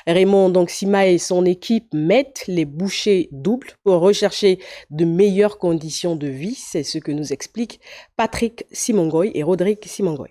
Raymond Sima et son équipe mettent les bouchées doubles pour rechercher de meilleures conditions de vie. C'est ce que nous expliquent Patrick Simongoy et Rodrigue Simongoy.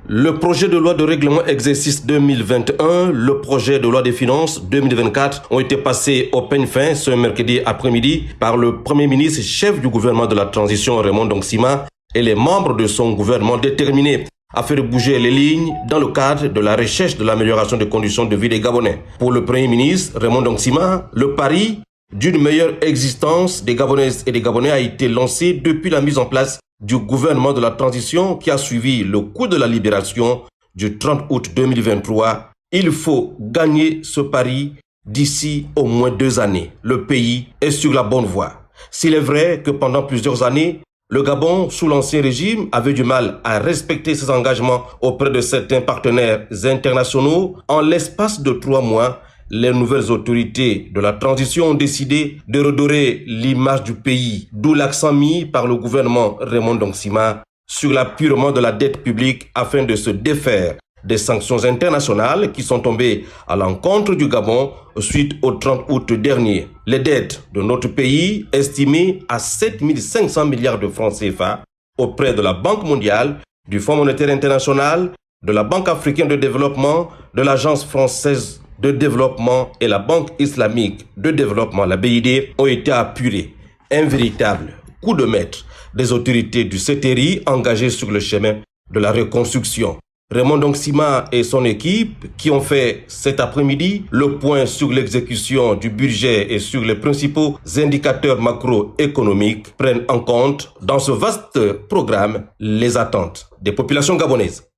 Le projet de loi de règlement exercice 2021, le projet de loi des finances 2024 ont été passés au peigne fin ce mercredi après-midi par le Premier ministre chef du gouvernement de la transition Raymond Sima et les membres de son gouvernement déterminés à faire bouger les lignes dans le cadre de la recherche de l'amélioration des conditions de vie des Gabonais. Pour le Premier ministre Raymond Sima, le pari d'une meilleure existence des Gabonaises et des Gabonais a été lancé depuis la mise en place du gouvernement de la transition qui a suivi le coup de la libération du 30 août 2023. Il faut gagner ce pari d'ici au moins 2 années. Le pays est sur la bonne voie. S'il est vrai que pendant plusieurs années, le Gabon, sous l'Ancien Régime, avait du mal à respecter ses engagements auprès de certains partenaires internationaux, en l'espace de 3 mois, les nouvelles autorités de la transition ont décidé de redorer l'image du pays, d'où l'accent mis par le gouvernement Raymond Sima sur l'appurement de la dette publique afin de se défaire des sanctions internationales qui sont tombées à l'encontre du Gabon suite au 30 août dernier. Les dettes de notre pays, estimées à 7 500 milliards de francs CFA auprès de la Banque mondiale, du Fonds monétaire international, de la Banque africaine de développement, de l'Agence française de développement et la Banque islamique de développement, la BID, ont été apurées. Un véritable coup de maître des autorités du CTRI engagées sur le chemin de la reconstruction. Raymond Sima et son équipe, qui ont fait cet après-midi le point sur l'exécution du budget et sur les principaux indicateurs macroéconomiques, prennent en compte dans ce vaste programme les attentes des populations gabonaises.